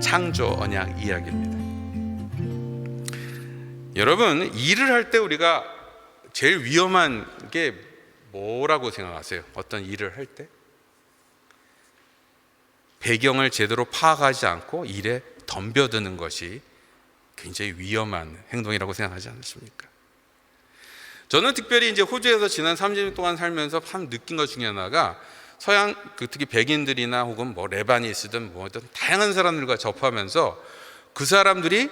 창조 언약 이야기입니다. 여러분, 일을 할 때 우리가 제일 위험한 게 뭐라고 생각하세요? 어떤 일을 할 때? 배경을 제대로 파악하지 않고 일에 덤벼드는 것이 굉장히 위험한 행동이라고 생각하지 않으십니까? 저는 특별히 이제 호주에서 지난 30년 동안 살면서 참 느낀 것 중에 하나가, 서양 특히 백인들이나 혹은 뭐 레바니스든 뭐든 다양한 사람들과 접하면서 그 사람들이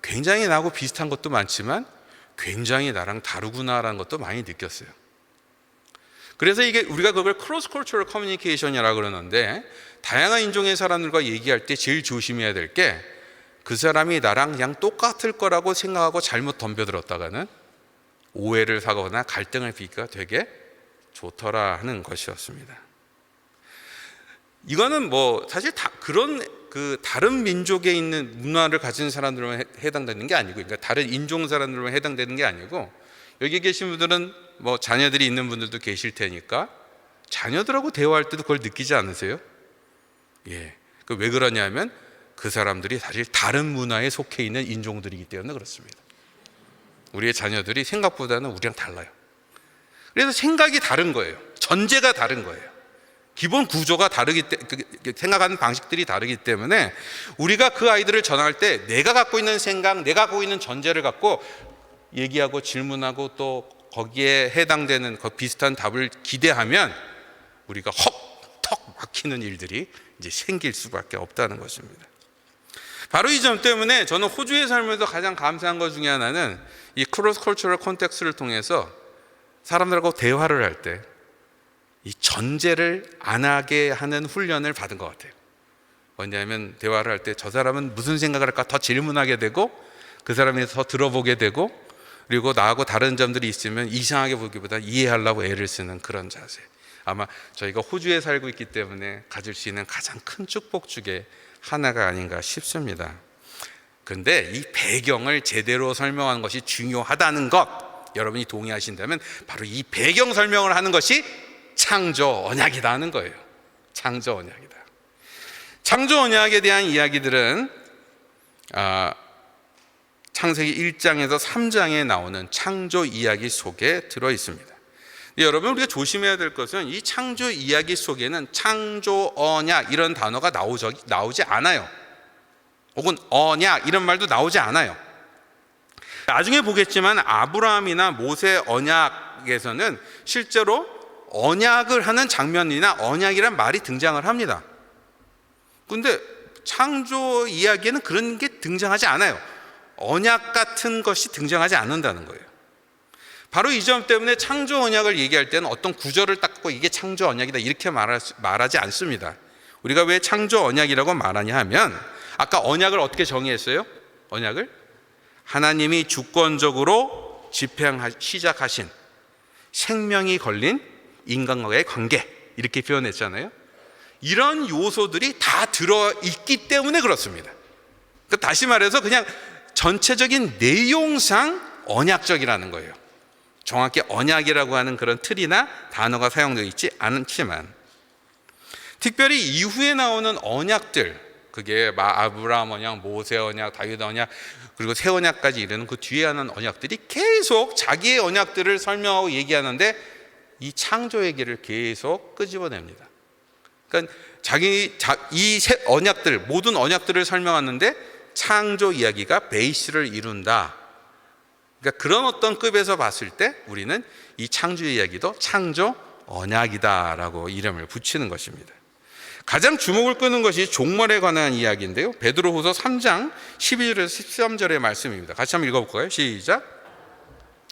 굉장히 나하고 비슷한 것도 많지만 굉장히 나랑 다르구나라는 것도 많이 느꼈어요. 그래서 이게 우리가 그걸 크로스 컬처럴 커뮤니케이션이라고 그러는데, 다양한 인종의 사람들과 얘기할 때 제일 조심해야 될 게, 그 사람이 나랑 그냥 똑같을 거라고 생각하고 잘못 덤벼들었다가는 오해를 사거나 갈등을 빚기가 되게 좋더라 하는 것이었습니다. 이거는 뭐 사실 그런 다른 민족에 있는 문화를 가진 사람들만 해당되는 게 아니고, 그러니까 다른 인종 사람들만 해당되는 게 아니고, 여기 계신 분들은 뭐 자녀들이 있는 분들도 계실 테니까 자녀들하고 대화할 때도 그걸 느끼지 않으세요? 예, 왜 그러냐면 그 사람들이 사실 다른 문화에 속해 있는 인종들이기 때문에 그렇습니다. 우리의 자녀들이 생각보다는 우리랑 달라요. 그래서 생각이 다른 거예요. 전제가 다른 거예요. 기본 구조가 다르기 때문에, 생각하는 방식들이 다르기 때문에 우리가 그 아이들을 전할 때 내가 갖고 있는 생각, 내가 갖고 있는 전제를 갖고 얘기하고 질문하고 또 거기에 해당되는 비슷한 답을 기대하면 우리가 턱 막히는 일들이 이제 생길 수밖에 없다는 것입니다. 바로 이 점 때문에 저는 호주에 살면서 가장 감사한 것 중에 하나는 이 크로스 컬처럴 콘텍스트를 통해서 사람들하고 대화를 할 때 이 전제를 안 하게 하는 훈련을 받은 것 같아요. 뭐냐면 대화를 할 때 저 사람은 무슨 생각을 할까 더 질문하게 되고, 그 사람이 더 들어보게 되고, 그리고 나하고 다른 점들이 있으면 이상하게 보기보다 이해하려고 애를 쓰는 그런 자세. 아마 저희가 호주에 살고 있기 때문에 가질 수 있는 가장 큰 축복 중에 하나가 아닌가 싶습니다. 그런데 이 배경을 제대로 설명하는 것이 중요하다는 것, 여러분이 동의하신다면 바로 이 배경 설명을 하는 것이 창조 언약이다 하는 거예요. 창조 언약이다. 창조 언약에 대한 이야기들은 창세기 1장에서 3장에 나오는 창조 이야기 속에 들어 있습니다. 여러분, 우리가 조심해야 될 것은 이 창조 이야기 속에는 창조 언약 이런 단어가 나오지 않아요. 혹은 언약 이런 말도 나오지 않아요. 나중에 보겠지만 아브라함이나 모세 언약에서는 실제로 언약을 하는 장면이나 언약이란 말이 등장을 합니다. 그런데 창조 이야기에는 그런 게 등장하지 않아요. 언약 같은 것이 등장하지 않는다는 거예요. 바로 이 점 때문에 창조 언약을 얘기할 때는 어떤 구절을 딱 갖고 이게 창조 언약이다 이렇게 말하지 않습니다. 우리가 왜 창조 언약이라고 말하냐 하면, 아까 언약을 어떻게 정의했어요? 언약을 하나님이 주권적으로 시작하신 생명이 걸린 인간과의 관계, 이렇게 표현했잖아요. 이런 요소들이 다 들어있기 때문에 그렇습니다. 그러니까 다시 말해서 그냥 전체적인 내용상 언약적이라는 거예요. 정확히 언약이라고 하는 그런 틀이나 단어가 사용되어 있지 않지만, 특별히 이후에 나오는 언약들, 그게 아브라함 언약, 모세 언약, 다윗 언약, 그리고 새 언약까지 이르는 그 뒤에 하는 언약들이 계속 자기의 언약들을 설명하고 얘기하는데 이 창조 얘기를 계속 끄집어냅니다. 그러니까 이 언약들, 모든 언약들을 설명하는데 창조 이야기가 베이스를 이룬다. 그러니까 그런 어떤 급에서 봤을 때 우리는 이 창조 이야기도 창조 언약이다라고 이름을 붙이는 것입니다. 가장 주목을 끄는 것이 종말에 관한 이야기인데요. 베드로후서 3장 12절에서 13절의 말씀입니다. 같이 한번 읽어볼까요? 시작.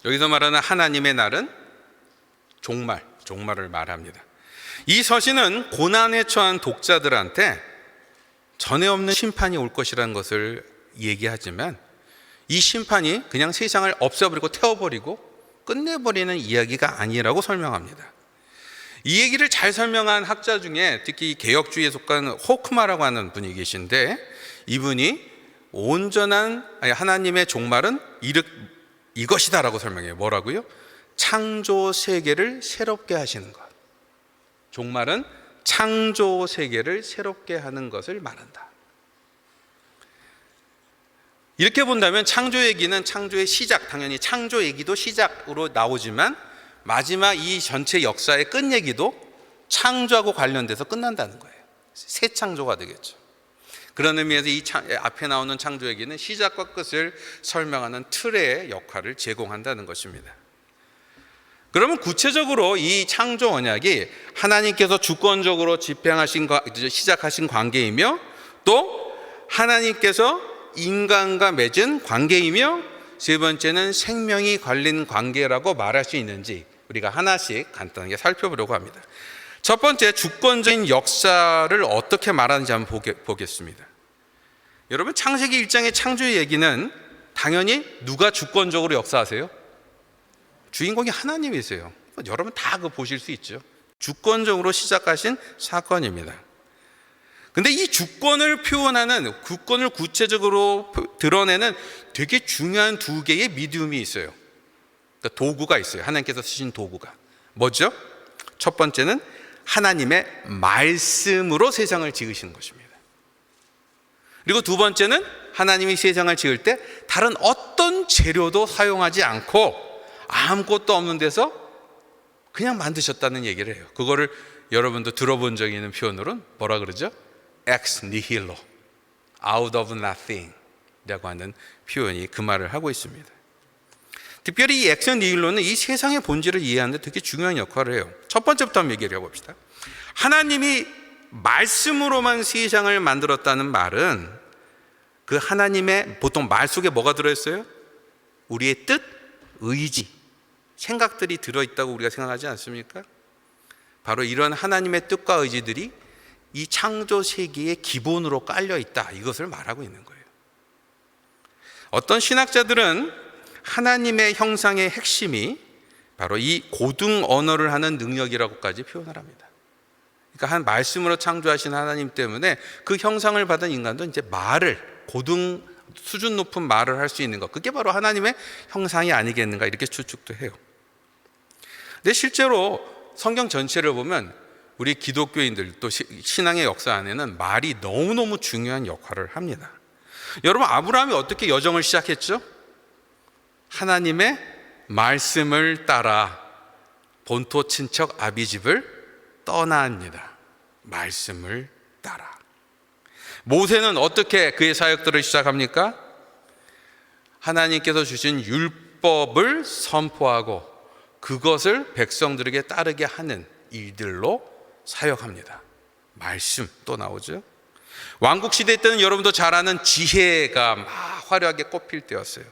여기서 말하는 하나님의 날은 종말을 말합니다. 이 서신은 고난에 처한 독자들한테 전에 없는 심판이 올 것이라는 것을 얘기하지만, 이 심판이 그냥 세상을 없애버리고 태워버리고 끝내버리는 이야기가 아니라고 설명합니다. 이 얘기를 잘 설명한 학자 중에 특히 개혁주의에 속한 호크마라고 하는 분이 계신데, 이분이 온전한 하나님의 종말은 이것이다 라고 설명해요. 뭐라고요? 창조 세계를 새롭게 하시는 것. 종말은 창조 세계를 새롭게 하는 것을 말한다. 이렇게 본다면 창조 얘기는 창조의 시작, 당연히 창조 얘기도 시작으로 나오지만 마지막 이 전체 역사의 끝 얘기도 창조하고 관련돼서 끝난다는 거예요. 새 창조가 되겠죠. 그런 의미에서 이 앞에 나오는 창조 얘기는 시작과 끝을 설명하는 틀의 역할을 제공한다는 것입니다. 그러면 구체적으로 이 창조 언약이 하나님께서 주권적으로 시작하신 관계이며 또 하나님께서 인간과 맺은 관계이며 세 번째는 생명이 걸린 관계라고 말할 수 있는지 우리가 하나씩 간단하게 살펴보려고 합니다. 첫 번째, 주권적인 역사를 어떻게 말하는지 한번 보겠습니다. 여러분, 창세기 1장의 창조의 얘기는 당연히 누가 주권적으로 역사하세요? 주인공이 하나님이세요. 여러분 다 그거 보실 수 있죠. 주권적으로 시작하신 사건입니다. 근데 이 주권을 표현하는, 주권을 구체적으로 드러내는 되게 중요한 두 개의 미디움이 있어요. 그러니까 도구가 있어요. 하나님께서 쓰신 도구가. 뭐죠? 첫 번째는 하나님의 말씀으로 세상을 지으시는 것입니다. 그리고 두 번째는 하나님이 세상을 지을 때 다른 어떤 재료도 사용하지 않고 아무것도 없는 데서 그냥 만드셨다는 얘기를 해요. 그거를 여러분도 들어본 적이 있는 표현으로는 뭐라 그러죠? ex nihilo, out of nothing 라고 하는 표현이 그 말을 하고 있습니다. 특별히 이 ex nihilo는 이 세상의 본질을 이해하는 데 되게 중요한 역할을 해요. 첫 번째부터 한번 얘기를 해봅시다. 하나님이 말씀으로만 세상을 만들었다는 말은 그 하나님의 보통 말 속에 뭐가 들어있어요? 우리의 뜻, 의지, 생각들이 들어있다고 우리가 생각하지 않습니까? 바로 이런 하나님의 뜻과 의지들이 이 창조 세계의 기본으로 깔려 있다, 이것을 말하고 있는 거예요. 어떤 신학자들은 하나님의 형상의 핵심이 바로 이 고등 언어를 하는 능력이라고까지 표현을 합니다. 그러니까 한 말씀으로 창조하신 하나님 때문에 그 형상을 받은 인간도 이제 말을, 고등 수준 높은 말을 할 수 있는 것, 그게 바로 하나님의 형상이 아니겠는가, 이렇게 추측도 해요. 근데 실제로 성경 전체를 보면 우리 기독교인들 또 신앙의 역사 안에는 말이 너무너무 중요한 역할을 합니다. 여러분, 아브라함이 어떻게 여정을 시작했죠? 하나님의 말씀을 따라 본토 친척 아비집을 떠납니다. 말씀을 따라. 모세는 어떻게 그의 사역들을 시작합니까? 하나님께서 주신 율법을 선포하고 그것을 백성들에게 따르게 하는 일들로 사역합니다. 말씀 또 나오죠. 왕국시대 때는 여러분도 잘 아는 지혜가 막 화려하게 꼽힐 때였어요.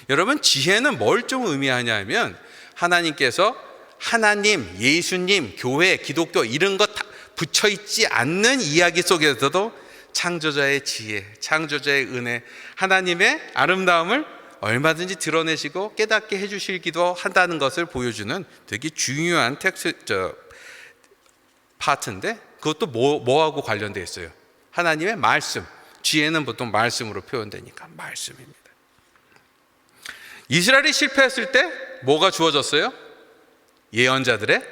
여러분, 지혜는 뭘 좀 의미하냐면 하나님께서 하나님, 예수님, 교회, 기독교 이런 것 다 붙여있지 않는 이야기 속에서도 창조자의 지혜, 창조자의 은혜, 하나님의 아름다움을 얼마든지 드러내시고 깨닫게 해주시기도 한다는 것을 보여주는 되게 중요한 파트인데, 그것도 뭐하고 관련되어 있어요? 하나님의 말씀. 지혜는 보통 말씀으로 표현되니까 말씀입니다. 이스라엘이 실패했을 때 뭐가 주어졌어요? 예언자들의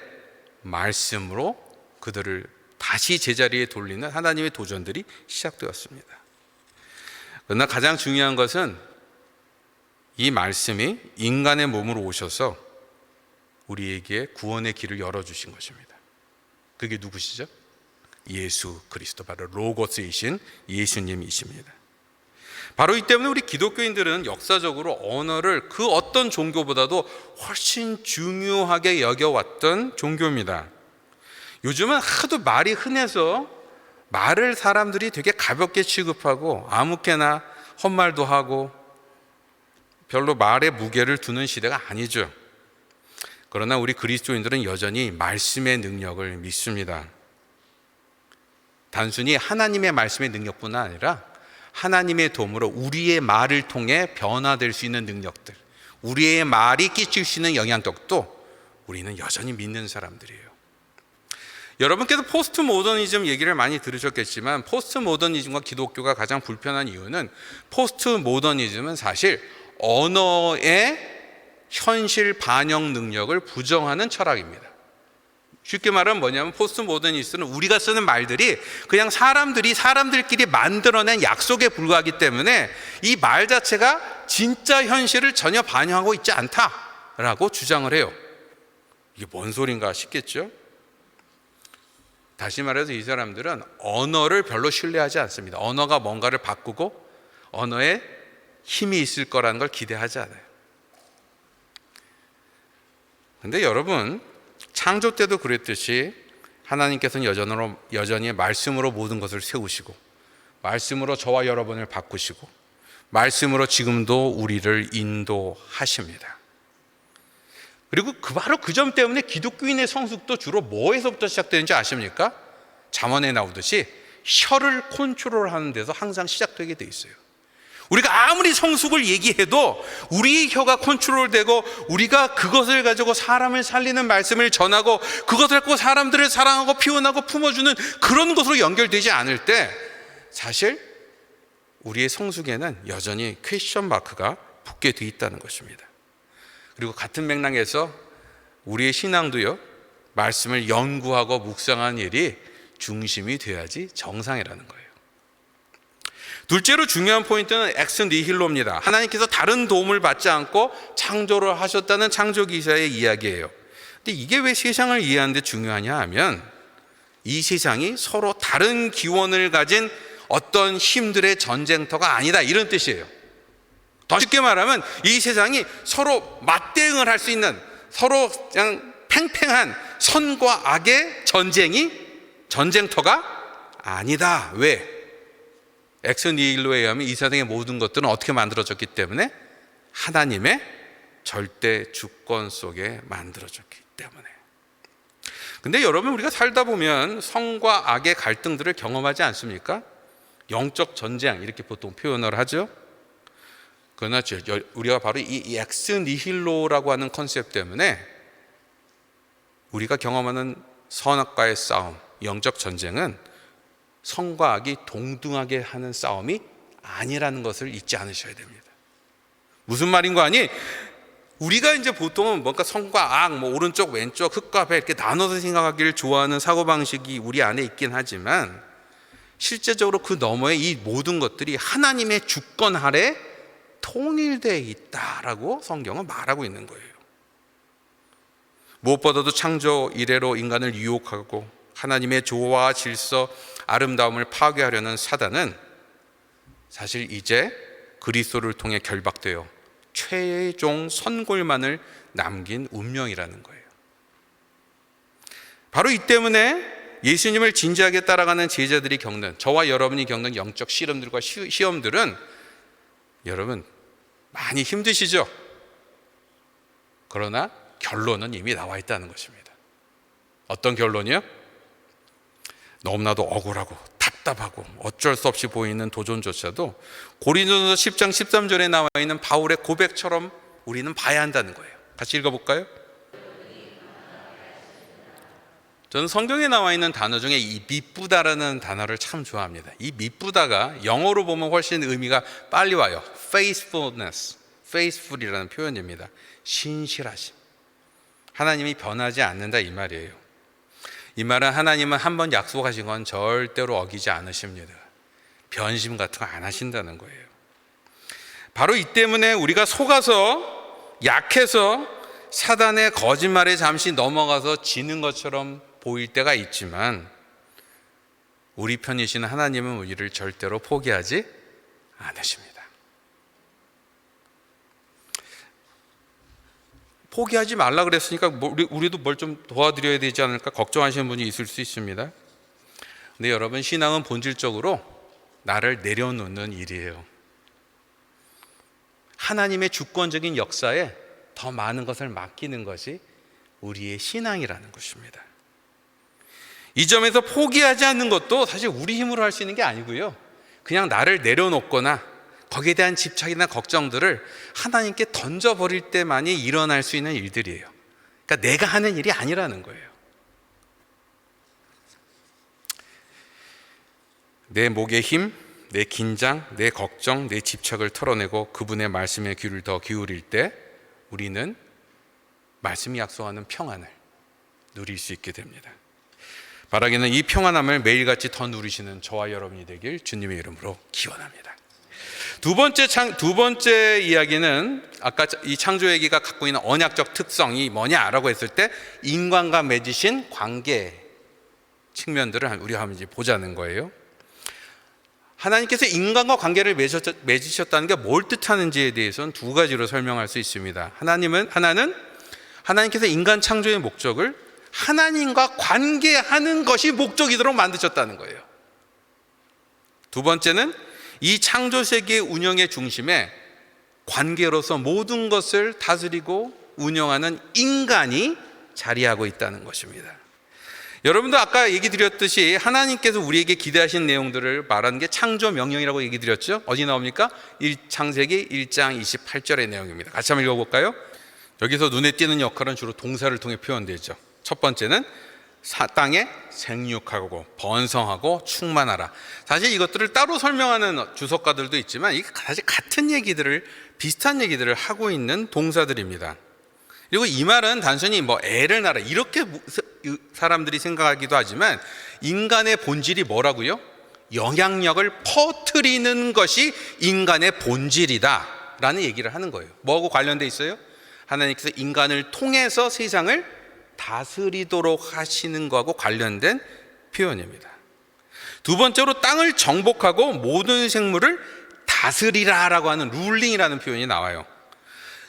말씀으로 그들을 다시 제자리에 돌리는 하나님의 도전들이 시작되었습니다. 그러나 가장 중요한 것은 이 말씀이 인간의 몸으로 오셔서 우리에게 구원의 길을 열어주신 것입니다. 그게 누구시죠? 예수 그리스도, 바로 로고스이신 예수님이십니다. 바로 이 때문에 우리 기독교인들은 역사적으로 언어를 그 어떤 종교보다도 훨씬 중요하게 여겨왔던 종교입니다. 요즘은 하도 말이 흔해서 말을 사람들이 되게 가볍게 취급하고 아무렇게나 헛말도 하고 별로 말에 무게를 두는 시대가 아니죠. 그러나 우리 그리스도인들은 여전히 말씀의 능력을 믿습니다. 단순히 하나님의 말씀의 능력뿐 아니라 하나님의 도움으로 우리의 말을 통해 변화될 수 있는 능력들, 우리의 말이 끼칠 수 있는 영향력도 우리는 여전히 믿는 사람들이에요. 여러분께서 포스트 모더니즘 얘기를 많이 들으셨겠지만, 포스트 모더니즘과 기독교가 가장 불편한 이유는, 포스트 모더니즘은 사실 언어의 현실 반영 능력을 부정하는 철학입니다. 쉽게 말하면 뭐냐면 포스트 모더니스트는 우리가 쓰는 말들이 그냥 사람들끼리 만들어낸 약속에 불과하기 때문에 이 말 자체가 진짜 현실을 전혀 반영하고 있지 않다라고 주장을 해요. 이게 뭔 소린가 싶겠죠? 다시 말해서 이 사람들은 언어를 별로 신뢰하지 않습니다. 언어가 뭔가를 바꾸고 언어에 힘이 있을 거라는 걸 기대하지 않아요. 근데 여러분, 창조 때도 그랬듯이 하나님께서는 여전히 말씀으로 모든 것을 세우시고 말씀으로 저와 여러분을 바꾸시고 말씀으로 지금도 우리를 인도하십니다. 그리고 바로 그 점 때문에 기독교인의 성숙도 주로 뭐에서부터 시작되는지 아십니까? 잠언에 나오듯이 혀를 컨트롤하는 데서 항상 시작되게 돼 있어요. 우리가 아무리 성숙을 얘기해도 우리의 혀가 컨트롤되고 우리가 그것을 가지고 사람을 살리는 말씀을 전하고 그것을 갖고 사람들을 사랑하고 피원하고 품어주는 그런 것으로 연결되지 않을 때 사실 우리의 성숙에는 여전히 퀘스천 마크가 붙게 돼 있다는 것입니다. 그리고 같은 맥락에서 우리의 신앙도요, 말씀을 연구하고 묵상하는 일이 중심이 돼야지 정상이라는 거예요. 둘째로 중요한 포인트는 엑스 니힐로입니다. 하나님께서 다른 도움을 받지 않고 창조를 하셨다는 창조기사의 이야기예요. 근데 이게 왜 세상을 이해하는 데 중요하냐 하면 이 세상이 서로 다른 기원을 가진 어떤 힘들의 전쟁터가 아니다, 이런 뜻이에요. 더 쉽게 말하면 이 세상이 서로 맞대응을 할 수 있는 서로 그냥 팽팽한 선과 악의 전쟁터가 아니다. 왜? 엑스 니힐로에 의하면 이 세상의 모든 것들은 어떻게 만들어졌기 때문에 하나님의 절대 주권 속에 만들어졌기 때문에. 근데 여러분, 우리가 살다 보면 성과 악의 갈등들을 경험하지 않습니까? 영적 전쟁 이렇게 보통 표현을 하죠. 그러나 우리가 바로 이 엑스 니힐로라고 하는 컨셉 때문에 우리가 경험하는 선악과의 싸움, 영적 전쟁은 성과 악이 동등하게 하는 싸움이 아니라는 것을 잊지 않으셔야 됩니다. 무슨 말인가 하니 우리가 이제 보통은 뭔가 성과 악, 오른쪽 왼쪽 흑과 배 이렇게 나눠서 생각하기를 좋아하는 사고방식이 우리 안에 있긴 하지만 실제적으로 그 너머에 이 모든 것들이 하나님의 주권 아래 통일되어 있다라고 성경은 말하고 있는 거예요. 무엇보다도 창조 이래로 인간을 유혹하고 하나님의 조화와 질서, 아름다움을 파괴하려는 사단은 사실 이제 그리스도를 통해 결박되어 최종 선골만을 남긴 운명이라는 거예요. 바로 이 때문에 예수님을 진지하게 따라가는 제자들이 겪는, 저와 여러분이 겪는 영적 시험들과 시험들은 여러분 많이 힘드시죠? 그러나 결론은 이미 나와 있다는 것입니다. 어떤 결론이요? 너무나도 억울하고 답답하고 어쩔 수 없이 보이는 도전조차도 고린도전서 10장 13절에 나와 있는 바울의 고백처럼 우리는 봐야 한다는 거예요. 같이 읽어볼까요? 저는 성경에 나와 있는 단어 중에 이 미쁘다라는 단어를 참 좋아합니다. 이 미쁘다가 영어로 보면 훨씬 의미가 빨리 와요. faithfulness, faithful이라는 표현입니다. 신실하심. 하나님이 변하지 않는다, 이 말이에요. 이 말은 하나님은 한번 약속하신 건 절대로 어기지 않으십니다. 변심 같은 거 안 하신다는 거예요. 바로 이 때문에 우리가 속아서 약해서 사단의 거짓말에 잠시 넘어가서 지는 것처럼 보일 때가 있지만 우리 편이신 하나님은 우리를 절대로 포기하지 않으십니다. 포기하지 말라 그랬으니까 우리도 뭘 좀 도와드려야 되지 않을까 걱정하시는 분이 있을 수 있습니다. 근데 여러분, 신앙은 본질적으로 나를 내려놓는 일이에요. 하나님의 주권적인 역사에 더 많은 것을 맡기는 것이 우리의 신앙이라는 것입니다. 이 점에서 포기하지 않는 것도 사실 우리 힘으로 할 수 있는 게 아니고요, 그냥 나를 내려놓거나 거기에 대한 집착이나 걱정들을 하나님께 던져버릴 때만이 일어날 수 있는 일들이에요. 그러니까 내가 하는 일이 아니라는 거예요. 내 목의 힘, 내 긴장, 내 걱정, 내 집착을 털어내고 그분의 말씀에 귀를 더 기울일 때 우리는 말씀이 약속하는 평안을 누릴 수 있게 됩니다. 바라기는 이 평안함을 매일같이 더 누리시는 저와 여러분이 되길 주님의 이름으로 기원합니다. 두 번째 이야기는 아까 이 창조 얘기가 갖고 있는 언약적 특성이 뭐냐라고 했을 때 인간과 맺으신 관계 측면들을 우리가 한번 이제 보자는 거예요. 하나님께서 인간과 관계를 맺으셨다는 게 뭘 뜻하는지에 대해서는 두 가지로 설명할 수 있습니다. 하나는 하나님께서 인간 창조의 목적을 하나님과 관계하는 것이 목적이도록 만드셨다는 거예요. 두 번째는 이 창조 세계의 운영의 중심에 관계로서 모든 것을 다스리고 운영하는 인간이 자리하고 있다는 것입니다. 여러분도 아까 얘기 드렸듯이 하나님께서 우리에게 기대하신 내용들을 말하는 게 창조 명령이라고 얘기 드렸죠. 어디 나옵니까? 창세기 1장 28절의 내용입니다. 같이 한번 읽어볼까요? 여기서 눈에 띄는 역할은 주로 동사를 통해 표현되죠. 첫 번째는 땅에 생육하고 번성하고 충만하라. 사실 이것들을 따로 설명하는 주석가들도 있지만 이게 사실 같은 얘기들을, 비슷한 얘기들을 하고 있는 동사들입니다. 그리고 이 말은 단순히 애를 낳아라 이렇게 사람들이 생각하기도 하지만 인간의 본질이 뭐라고요? 영향력을 퍼뜨리는 것이 인간의 본질이다 라는 얘기를 하는 거예요. 뭐하고 관련돼 있어요? 하나님께서 인간을 통해서 세상을 다스리도록 하시는 것하고 관련된 표현입니다. 두 번째로 땅을 정복하고 모든 생물을 다스리라 라고 하는 룰링이라는 표현이 나와요.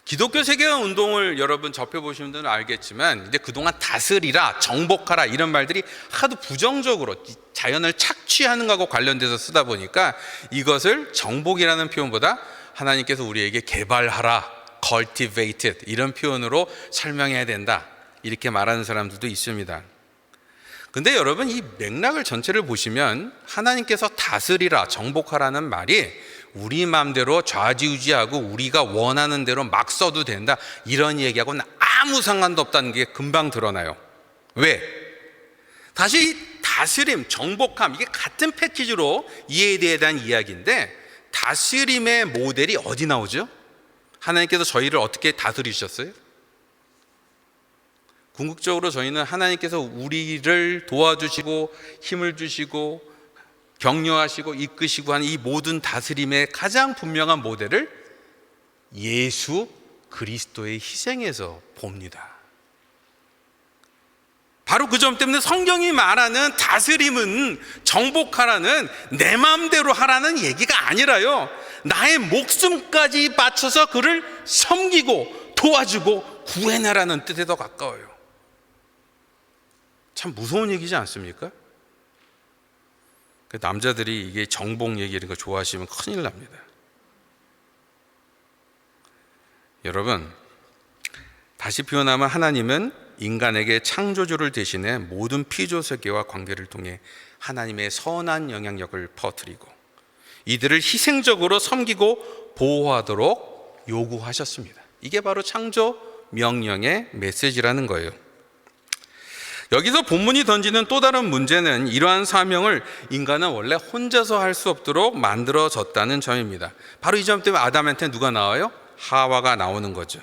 기독교 세계관 운동을 여러분 접해보신 분들은 알겠지만 이제 그동안 다스리라, 정복하라 이런 말들이 하도 부정적으로 자연을 착취하는 것하고 관련돼서 쓰다 보니까 이것을 정복이라는 표현보다 하나님께서 우리에게 개발하라, cultivated 이런 표현으로 설명해야 된다 이렇게 말하는 사람들도 있습니다. 근데 여러분 이 맥락을 전체를 보시면 하나님께서 다스리라, 정복하라는 말이 우리 마음대로 좌지우지하고 우리가 원하는 대로 막 써도 된다 이런 얘기하고는 아무 상관도 없다는 게 금방 드러나요. 왜? 다시 다스림, 정복함 이게 같은 패키지로 이해에 대한 이야기인데 다스림의 모델이 어디 나오죠? 하나님께서 저희를 어떻게 다스리셨어요? 궁극적으로 저희는 하나님께서 우리를 도와주시고 힘을 주시고 격려하시고 이끄시고 하는 이 모든 다스림의 가장 분명한 모델을 예수 그리스도의 희생에서 봅니다. 바로 그 점 때문에 성경이 말하는 다스림은 정복하라는 내 마음대로 하라는 얘기가 아니라요, 나의 목숨까지 바쳐서 그를 섬기고 도와주고 구해내라는 뜻에 더 가까워요. 참 무서운 얘기지 않습니까? 남자들이 이게 정복 얘기 이런 거 좋아하시면 큰일 납니다. 여러분, 다시 표현하면 하나님은 인간에게 창조주를 대신해 모든 피조 세계와 관계를 통해 하나님의 선한 영향력을 퍼뜨리고 이들을 희생적으로 섬기고 보호하도록 요구하셨습니다. 이게 바로 창조 명령의 메시지라는 거예요. 여기서 본문이 던지는 또 다른 문제는 이러한 사명을 인간은 원래 혼자서 할 수 없도록 만들어졌다는 점입니다. 바로 이 점 때문에 아담한테 누가 나와요? 하와가 나오는 거죠.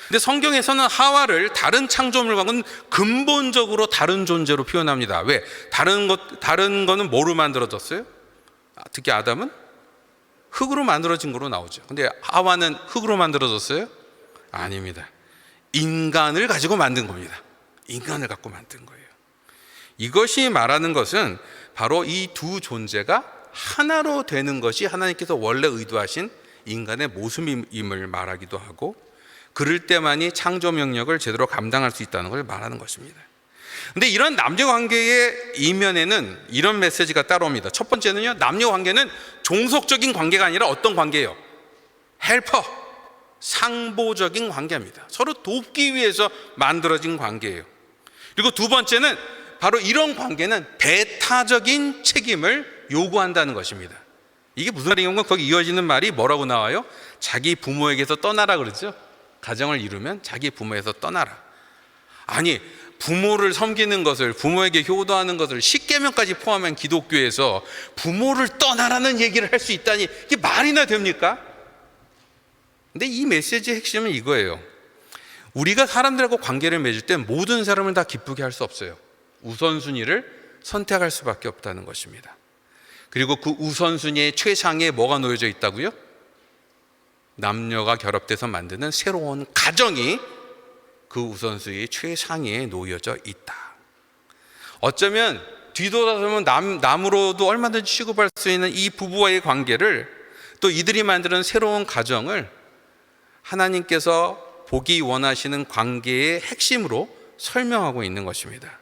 근데 성경에서는 하와를 다른 창조물과는 근본적으로 다른 존재로 표현합니다. 왜? 다른 거는 뭐로 만들어졌어요? 특히 아담은 흙으로 만들어진 거로 나오죠. 근데 하와는 흙으로 만들어졌어요? 아닙니다. 인간을 가지고 만든 겁니다. 인간을 갖고 만든 거예요. 이것이 말하는 것은 바로 이 두 존재가 하나로 되는 것이 하나님께서 원래 의도하신 인간의 모습임을 말하기도 하고, 그럴 때만이 창조 명령을 제대로 감당할 수 있다는 걸 말하는 것입니다. 근데 이런 남녀 관계의 이면에는 이런 메시지가 따라옵니다. 첫 번째는요, 남녀 관계는 종속적인 관계가 아니라 어떤 관계예요? 헬퍼, 상보적인 관계입니다. 서로 돕기 위해서 만들어진 관계예요. 그리고 두 번째는 바로 이런 관계는 배타적인 책임을 요구한다는 것입니다. 이게 무슨 말인가? 거기 이어지는 말이 뭐라고 나와요? 자기 부모에게서 떠나라 그러죠. 가정을 이루면 자기 부모에서 떠나라. 아니, 부모를 섬기는 것을, 부모에게 효도하는 것을 10계명까지 포함한 기독교에서 부모를 떠나라는 얘기를 할 수 있다니 이게 말이나 됩니까? 근데 이 메시지의 핵심은 이거예요. 우리가 사람들하고 관계를 맺을 때 모든 사람을 다 기쁘게 할 수 없어요. 우선순위를 선택할 수밖에 없다는 것입니다. 그리고 그 우선순위의 최상에 뭐가 놓여져 있다고요? 남녀가 결합돼서 만드는 새로운 가정이 그 우선순위의 최상위에 놓여져 있다. 어쩌면 뒤돌아서면 남으로도 얼마든지 취급할 수 있는 이 부부와의 관계를, 또 이들이 만드는 새로운 가정을 하나님께서 보기 원하시는 관계의 핵심으로 설명하고 있는 것입니다.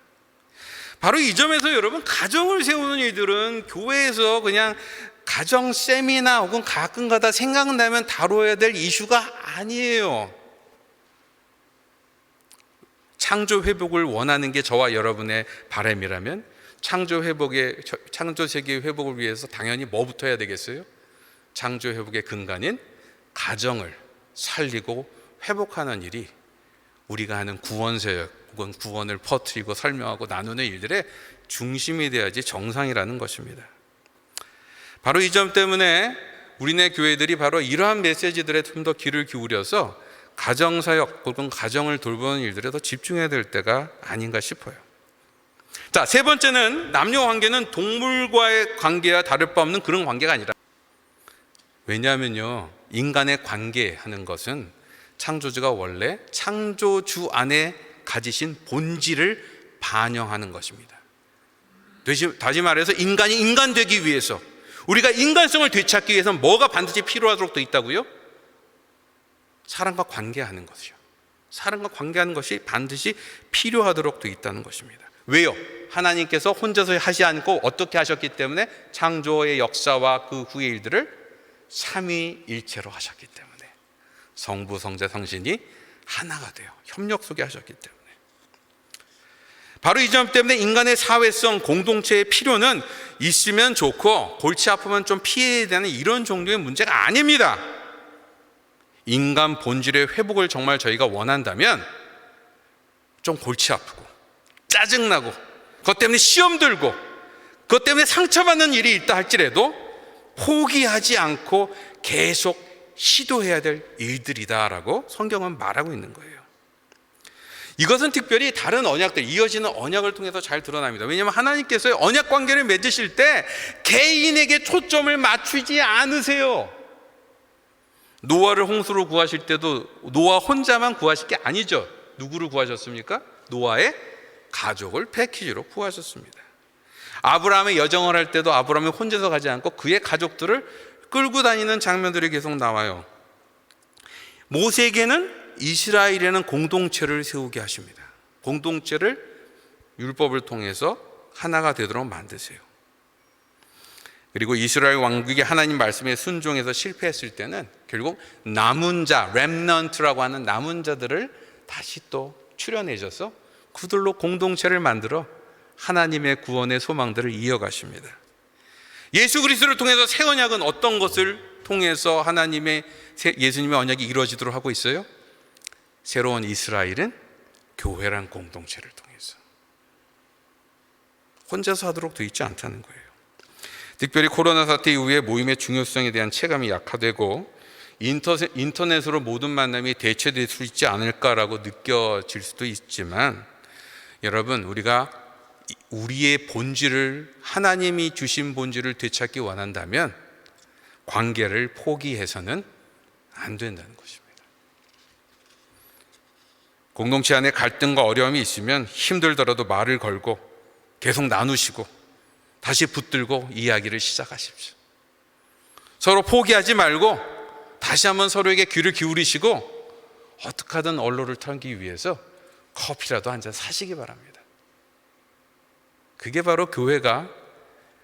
바로 이 점에서 여러분, 가정을 세우는 이들은 교회에서 그냥 가정 세미나 혹은 가끔가다 생각나면 다뤄야 될 이슈가 아니에요. 창조 회복을 원하는 게 저와 여러분의 바람이라면 창조 세계의 회복을 위해서 당연히 뭐부터 해야 되겠어요? 창조 회복의 근간인 가정을 살리고 회복하는 일이 우리가 하는 구원사역 혹은 구원을 퍼뜨리고 설명하고 나누는 일들의 중심이 돼야지 정상이라는 것입니다. 바로 이 점 때문에 우리네 교회들이 바로 이러한 메시지들에 좀 더 귀를 기울여서 가정사역 혹은 가정을 돌보는 일들에 더 집중해야 될 때가 아닌가 싶어요. 자, 세 번째는 남녀 관계는 동물과의 관계와 다를 바 없는 그런 관계가 아니라, 왜냐하면요, 인간의 관계하는 것은 창조주가 원래 창조주 안에 가지신 본질을 반영하는 것입니다. 다시 말해서 인간이 인간 되기 위해서, 우리가 인간성을 되찾기 위해서 뭐가 반드시 필요하도록 되어 있다고요? 사람과 관계하는 것이요. 사람과 관계하는 것이 반드시 필요하도록 되어 있다는 것입니다. 왜요? 하나님께서 혼자서 하지 않고 어떻게 하셨기 때문에 창조의 역사와 그 후의 일들을 삼위일체로 하셨기 때문에, 성부, 성자, 성신이 하나가 되어 협력 속에 하셨기 때문에, 바로 이 점 때문에 인간의 사회성, 공동체의 필요는 있으면 좋고 골치 아프면 좀 피해야 되는 이런 정도의 문제가 아닙니다. 인간 본질의 회복을 정말 저희가 원한다면 좀 골치 아프고 짜증나고 그것 때문에 시험 들고 그것 때문에 상처받는 일이 있다 할지라도 포기하지 않고 계속 시도해야 될 일들이다라고 성경은 말하고 있는 거예요. 이것은 특별히 다른 언약들, 이어지는 언약을 통해서 잘 드러납니다. 왜냐하면 하나님께서 언약 관계를 맺으실 때 개인에게 초점을 맞추지 않으세요. 노아를 홍수로 구하실 때도 노아 혼자만 구하실 게 아니죠. 누구를 구하셨습니까? 노아의 가족을 패키지로 구하셨습니다. 아브라함의 여정을 할 때도 아브라함이 혼자서 가지 않고 그의 가족들을 끌고 다니는 장면들이 계속 나와요. 모세에게는 이스라엘에는 공동체를 세우게 하십니다. 공동체를 율법을 통해서 하나가 되도록 만드세요. 그리고 이스라엘 왕국이 하나님 말씀에 순종해서 실패했을 때는 결국 남은 자, 렘넌트라고 하는 남은 자들을 다시 또 추려내셔서 그들로 공동체를 만들어 하나님의 구원의 소망들을 이어가십니다. 예수 그리스도를 통해서 새 언약은 어떤 것을 통해서 예수님의 언약이 이루어지도록 하고 있어요? 새로운 이스라엘은 교회란 공동체를 통해서, 혼자서 하도록 되어 있지 않다는 거예요. 특별히 코로나 사태 이후에 모임의 중요성에 대한 체감이 약화되고 인터넷으로 모든 만남이 대체될 수 있지 않을까라고 느껴질 수도 있지만, 여러분, 우리가 우리의 본질을, 하나님이 주신 본질을 되찾기 원한다면 관계를 포기해서는 안 된다는 것입니다. 공동체 안에 갈등과 어려움이 있으면 힘들더라도 말을 걸고 계속 나누시고 다시 붙들고 이야기를 시작하십시오. 서로 포기하지 말고 다시 한번 서로에게 귀를 기울이시고 어떻게 하든 언로를 털기 위해서 커피라도 한 잔 사시기 바랍니다. 그게 바로 교회가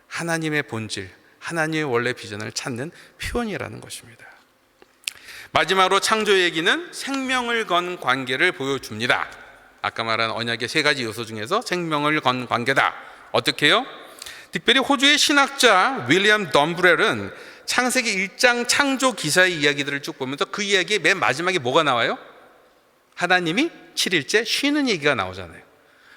하나님의 본질, 하나님의 원래 비전을 찾는 표현이라는 것입니다. 마지막으로 창조 얘기는 생명을 건 관계를 보여줍니다. 아까 말한 언약의 세 가지 요소 중에서 생명을 건 관계다. 어떻게 해요? 특별히 호주의 신학자 윌리엄 덤브렐은 창세기 1장 창조 기사의 이야기들을 쭉 보면서 그 이야기의 맨 마지막에 뭐가 나와요? 하나님이 7일째 쉬는 얘기가 나오잖아요.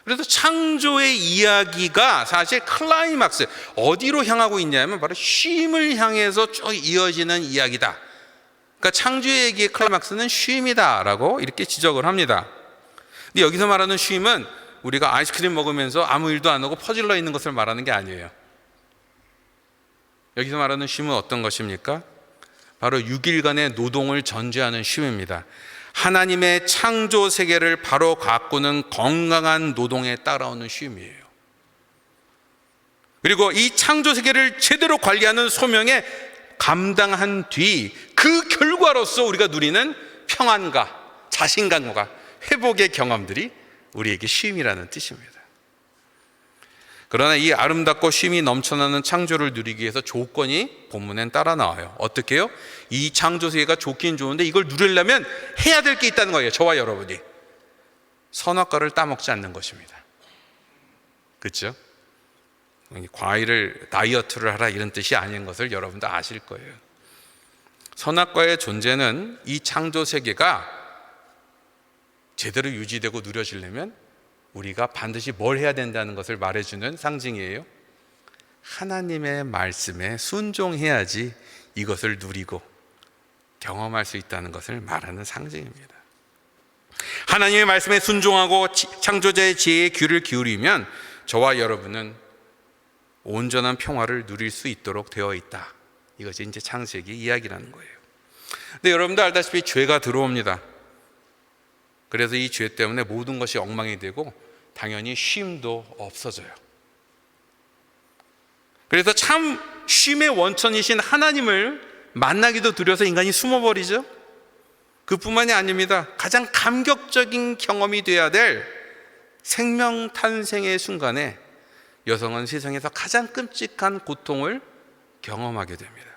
그래서 창조의 이야기가 사실 클라이막스, 어디로 향하고 있냐면 바로 쉼을 향해서 쭉 이어지는 이야기다. 그러니까 창조의 얘기의 클라이막스는 쉼이다라고 이렇게 지적을 합니다. 근데 여기서 말하는 쉼은 우리가 아이스크림 먹으면서 아무 일도 안 하고 퍼질러 있는 것을 말하는 게 아니에요. 여기서 말하는 쉼은 어떤 것입니까? 바로 6일간의 노동을 전제하는 쉼입니다. 하나님의 창조 세계를 바로 가꾸는 건강한 노동에 따라오는 쉼이에요. 그리고 이 창조 세계를 제대로 관리하는 소명에 감당한 뒤 그 결과로서 우리가 누리는 평안과 자신감과 회복의 경험들이 우리에게 쉼이라는 뜻입니다. 그러나 이 아름답고 쉼이 넘쳐나는 창조를 누리기 위해서 조건이 본문엔 따라 나와요. 어떻게 해요? 이 창조 세계가 좋긴 좋은데 이걸 누리려면 해야 될 게 있다는 거예요. 저와 여러분이 선악과를 따먹지 않는 것입니다. 그렇죠? 과일을 다이어트를 하라 이런 뜻이 아닌 것을 여러분도 아실 거예요. 선악과의 존재는 이 창조 세계가 제대로 유지되고 누려지려면 우리가 반드시 뭘 해야 된다는 것을 말해주는 상징이에요. 하나님의 말씀에 순종해야지 이것을 누리고 경험할 수 있다는 것을 말하는 상징입니다. 하나님의 말씀에 순종하고 창조자의 지혜에 귀를 기울이면 저와 여러분은 온전한 평화를 누릴 수 있도록 되어 있다. 이것이 이제 창세기 이야기라는 거예요. 근데 여러분도 알다시피 죄가 들어옵니다. 그래서 이 죄 때문에 모든 것이 엉망이 되고 당연히 쉼도 없어져요. 그래서 참 쉼의 원천이신 하나님을 만나기도 두려워서 인간이 숨어버리죠. 그뿐만이 아닙니다. 가장 감격적인 경험이 돼야 될 생명 탄생의 순간에 여성은 세상에서 가장 끔찍한 고통을 경험하게 됩니다.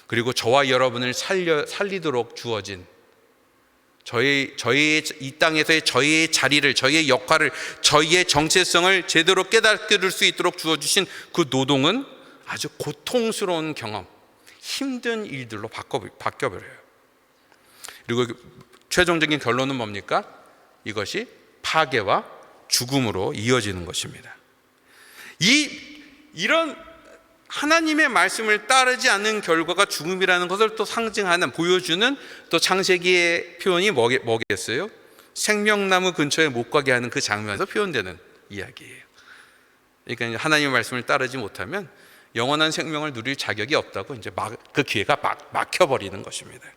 그리고 저와 여러분을 살리도록 주어진 저의 이 땅에서의 저희의 자리를, 저희의 역할을, 저희의 정체성을 제대로 깨닫게 수 있도록 주어주신 그 노동은 아주 고통스러운 경험, 힘든 일들로 바뀌어버려요. 그리고 최종적인 결론은 뭡니까? 이것이 파괴와 죽음으로 이어지는 것입니다. 이런 하나님의 말씀을 따르지 않는 결과가 죽음이라는 것을 또 상징하는, 보여주는 또 창세기의 표현이 뭐겠어요? 생명나무 근처에 못 가게 하는 그 장면에서 표현되는 이야기예요. 그러니까 하나님의 말씀을 따르지 못하면 영원한 생명을 누릴 자격이 없다고 이제 그 기회가 막혀버리는 것입니다.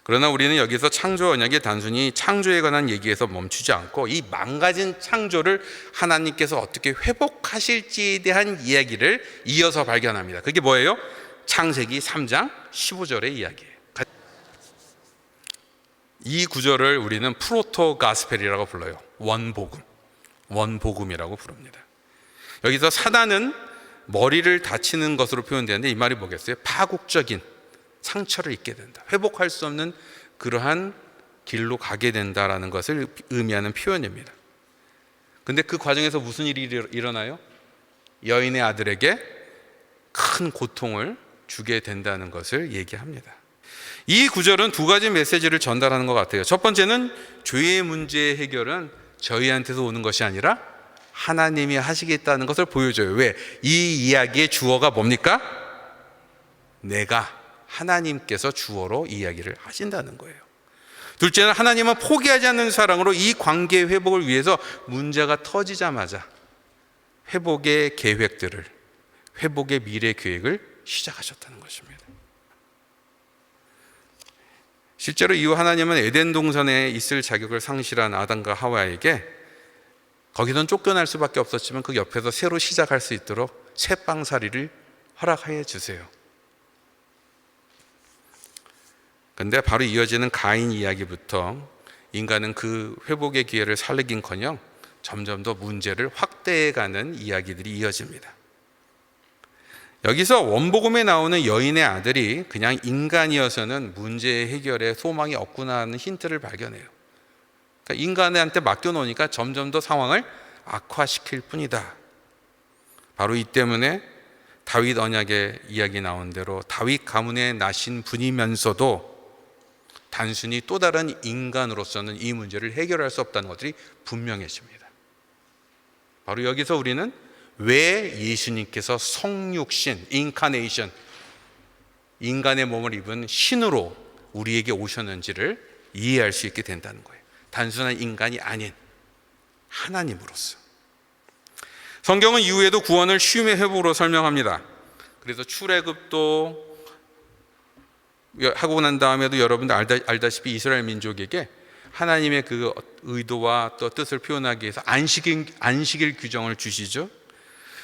그러나 우리는 여기서 창조 언약이 단순히 창조에 관한 얘기에서 멈추지 않고 이 망가진 창조를 하나님께서 어떻게 회복하실지에 대한 이야기를 이어서 발견합니다. 그게 뭐예요? 창세기 3장 15절의 이야기예요. 이 구절을 우리는 프로토 가스펠이라고 불러요. 원복음이라고 부릅니다. 여기서 사단은 머리를 다치는 것으로 표현되는데 이 말이 뭐겠어요? 파국적인 상처를 입게 된다. 회복할 수 없는 그러한 길로 가게 된다라는 것을 의미하는 표현입니다. 근데 그 과정에서 무슨 일이 일어나요? 여인의 아들에게 큰 고통을 주게 된다는 것을 얘기합니다. 이 구절은 두 가지 메시지를 전달하는 것 같아요. 첫 번째는 죄의 문제의 해결은 저희한테서 오는 것이 아니라 하나님이 하시겠다는 것을 보여줘요. 왜? 이 이야기의 주어가 뭡니까? 내가, 하나님께서 주어로 이야기를 하신다는 거예요. 둘째는 하나님은 포기하지 않는 사랑으로 이 관계 회복을 위해서 문제가 터지자마자 회복의 계획들을, 회복의 미래 계획을 시작하셨다는 것입니다. 실제로 이후 하나님은 에덴 동산에 있을 자격을 상실한 아담과 하와에게 거기선 쫓겨날 수밖에 없었지만 그 옆에서 새로 시작할 수 있도록 새빵살이를 허락하여 주세요. 그런데 바로 이어지는 가인 이야기부터 인간은 그 회복의 기회를 살리긴커녕 점점 더 문제를 확대해가는 이야기들이 이어집니다. 여기서 원복음에 나오는 여인의 아들이 그냥 인간이어서는 문제 해결에 소망이 없구나 하는 힌트를 발견해요. 그러니까 인간한테 맡겨놓으니까 점점 더 상황을 악화시킬 뿐이다. 바로 이 때문에 다윗 언약의 이야기 나온 대로 다윗 가문에 나신 분이면서도 단순히 또 다른 인간으로서는 이 문제를 해결할 수 없다는 것들이 분명해집니다. 바로 여기서 우리는 왜 예수님께서 성육신, 인카네이션, 인간의 몸을 입은 신으로 우리에게 오셨는지를 이해할 수 있게 된다는 거예요. 단순한 인간이 아닌 하나님으로서. 성경은 이후에도 구원을 쉼의 회복으로 설명합니다. 그래서 출애굽도 하고 난 다음에도 여러분들 알다시피 이스라엘 민족에게 하나님의 그 의도와 또 뜻을 표현하기 위해서 안식일 규정을 주시죠.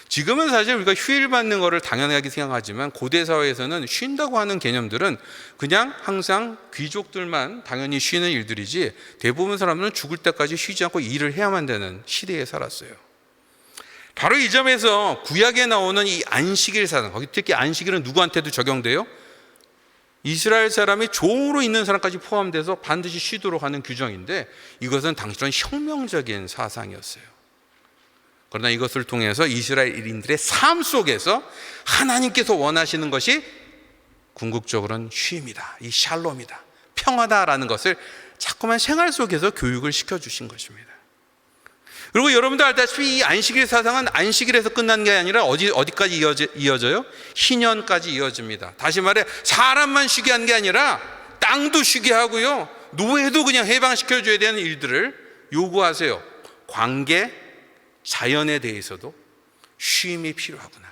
지금은 사실 우리가 휴일 받는 것을 당연하게 생각하지만 고대 사회에서는 쉰다고 하는 개념들은 그냥 항상 귀족들만 당연히 쉬는 일들이지 대부분 사람들은 죽을 때까지 쉬지 않고 일을 해야만 되는 시대에 살았어요. 바로 이 점에서 구약에 나오는 이 안식일 사상, 거기 특히 안식일은 누구한테도 적용돼요? 이스라엘 사람이 종으로 있는 사람까지 포함돼서 반드시 쉬도록 하는 규정인데 이것은 당시로는 혁명적인 사상이었어요. 그러나 이것을 통해서 이스라엘인들의 삶 속에서 하나님께서 원하시는 것이 궁극적으로는 쉼이다, 이 샬롬이다, 평화다라는 것을 자꾸만 생활 속에서 교육을 시켜주신 것입니다. 그리고 여러분들 알다시피 이 안식일 사상은 안식일에서 끝난 게 아니라 어디까지 이어져요? 희년까지 이어집니다. 다시 말해 사람만 쉬게 한 게 아니라 땅도 쉬게 하고요, 노예도 그냥 해방시켜줘야 되는 일들을 요구하세요. 관계, 자연에 대해서도 쉼이 필요하구나.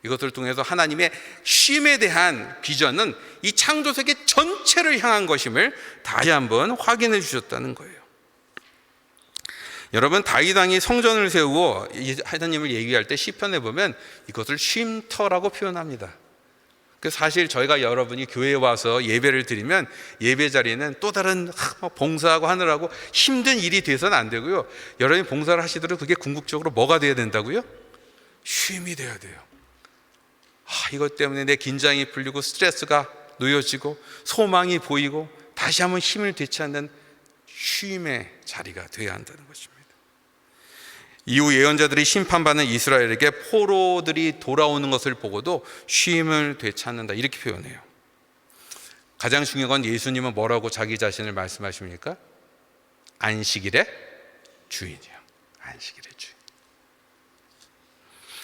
이것을 통해서 하나님의 쉼에 대한 비전은 이 창조세계 전체를 향한 것임을 다시 한번 확인해 주셨다는 거예요. 여러분, 다윗 왕이 성전을 세우고 하나님을 얘기할 때 시편에 보면 이것을 쉼터라고 표현합니다. 사실 저희가 여러분이 교회에 와서 예배를 드리면 예배 자리는 또 다른 봉사하고 하느라고 힘든 일이 돼서는 안 되고요, 여러분이 봉사를 하시더라도 그게 궁극적으로 뭐가 돼야 된다고요? 쉼이 돼야 돼요. 이것 때문에 내 긴장이 풀리고 스트레스가 놓여지고 소망이 보이고 다시 한번 힘을 되찾는 쉼의 자리가 돼야 한다는 것입니다. 이후 예언자들이 심판받는 이스라엘에게 포로들이 돌아오는 것을 보고도 쉼을 되찾는다, 이렇게 표현해요. 가장 중요한 건 예수님은 뭐라고 자기 자신을 말씀하십니까? 안식일의 주인이요. 안식일의 주인.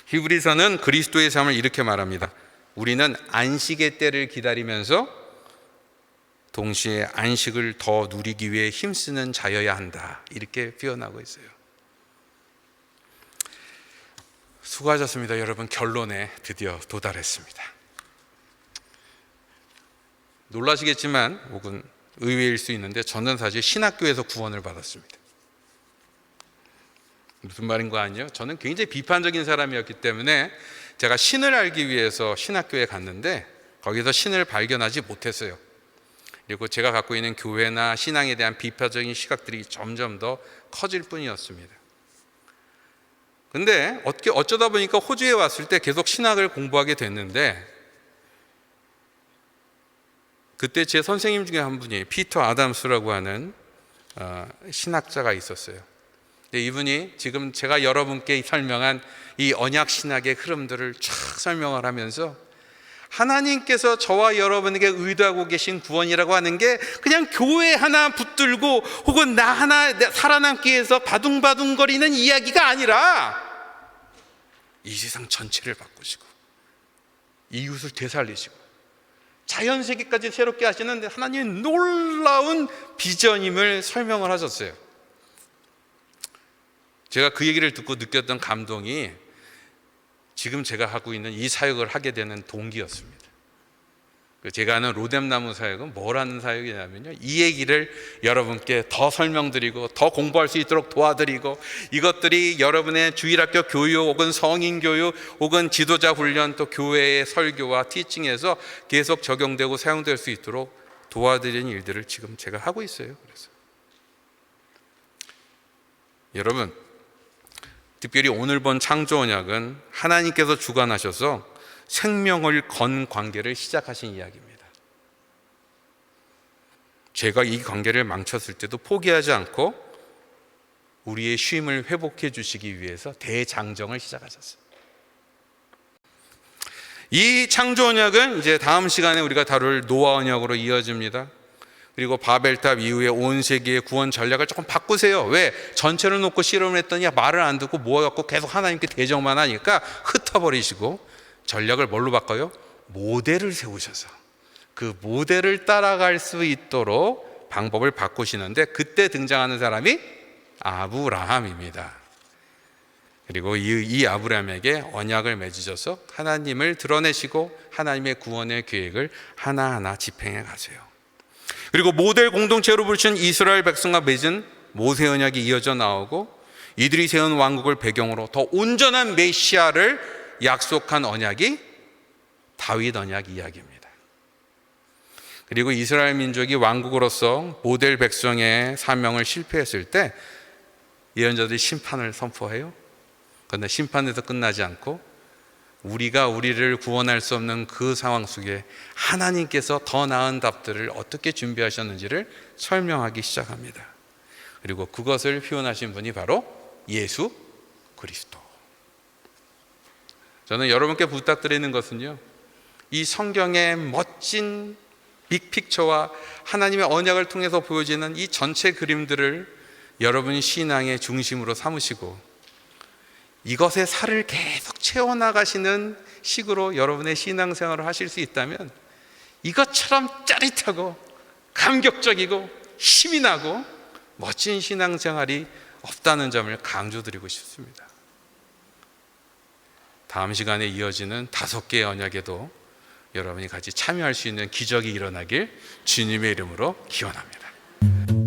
히브리서는 그리스도의 삶을 이렇게 말합니다. 우리는 안식의 때를 기다리면서 동시에 안식을 더 누리기 위해 힘쓰는 자여야 한다, 이렇게 표현하고 있어요. 수고하셨습니다. 여러분, 결론에 드디어 도달했습니다. 놀라시겠지만 혹은 의외일 수 있는데 저는 사실 신학교에서 구원을 받았습니다. 무슨 말인가 아니요? 저는 굉장히 비판적인 사람이었기 때문에 제가 신을 알기 위해서 신학교에 갔는데 거기서 신을 발견하지 못했어요. 그리고 제가 갖고 있는 교회나 신앙에 대한 비판적인 시각들이 점점 더 커질 뿐이었습니다. 근데 어쩌다 보니까 호주에 왔을 때 계속 신학을 공부하게 됐는데 그때 제 선생님 중에 한 분이 피터 아담스라고 하는 신학자가 있었어요. 근데 이분이 지금 제가 여러분께 설명한 이 언약 신학의 흐름들을 쫙 설명을 하면서 하나님께서 저와 여러분에게 의도하고 계신 구원이라고 하는 게 그냥 교회 하나 붙들고 혹은 나 하나 살아남기 위해서 바둥바둥거리는 이야기가 아니라 이 세상 전체를 바꾸시고 이웃을 되살리시고 자연세계까지 새롭게 하시는 하나님의 놀라운 비전임을 설명을 하셨어요. 제가 그 얘기를 듣고 느꼈던 감동이 지금 제가 하고 있는 이 사역을 하게 되는 동기였습니다. 제가 하는 로뎀나무 사역은 뭘 하는 사역이냐면요, 이 얘기를 여러분께 더 설명드리고 더 공부할 수 있도록 도와드리고 이것들이 여러분의 주일학교 교육 혹은 성인 교육 혹은 지도자 훈련 또 교회의 설교와 티칭에서 계속 적용되고 사용될 수 있도록 도와드리는 일들을 지금 제가 하고 있어요. 그래서 여러분, 특별히 오늘 본 창조 언약은 하나님께서 주관하셔서 생명을 건 관계를 시작하신 이야기입니다. 제가 이 관계를 망쳤을 때도 포기하지 않고 우리의 쉼을 회복해 주시기 위해서 대장정을 시작하셨어요. 이 창조 언약은 이제 다음 시간에 우리가 다룰 노아 언약으로 이어집니다. 그리고 바벨탑 이후에 온 세계의 구원 전략을 조금 바꾸세요. 왜? 전체를 놓고 실험을 했더니 말을 안 듣고 모아갖고 계속 하나님께 대적만 하니까 흩어버리시고 전략을 뭘로 바꿔요? 모델을 세우셔서 그 모델을 따라갈 수 있도록 방법을 바꾸시는데, 그때 등장하는 사람이 아브라함입니다. 그리고 이 아브라함에게 언약을 맺으셔서 하나님을 드러내시고 하나님의 구원의 계획을 하나하나 집행해 가세요. 그리고 모델 공동체로 부르신 이스라엘 백성과 맺은 모세 언약이 이어져 나오고, 이들이 세운 왕국을 배경으로 더 온전한 메시아를 약속한 언약이 다윗 언약 이야기입니다. 그리고 이스라엘 민족이 왕국으로서 모델 백성의 사명을 실패했을 때 예언자들이 심판을 선포해요. 그런데 심판에서 끝나지 않고 우리가 우리를 구원할 수 없는 그 상황 속에 하나님께서 더 나은 답들을 어떻게 준비하셨는지를 설명하기 시작합니다. 그리고 그것을 표현하신 분이 바로 예수 그리스도. 저는 여러분께 부탁드리는 것은요, 이 성경의 멋진 빅픽처와 하나님의 언약을 통해서 보여지는 이 전체 그림들을 여러분 신앙의 중심으로 삼으시고 이것에 살을 계속 채워나가시는 식으로 여러분의 신앙생활을 하실 수 있다면 이것처럼 짜릿하고 감격적이고 힘이 나고 멋진 신앙생활이 없다는 점을 강조드리고 싶습니다. 다음 시간에 이어지는 5개의 언약에도 여러분이 같이 참여할 수 있는 기적이 일어나길 주님의 이름으로 기원합니다.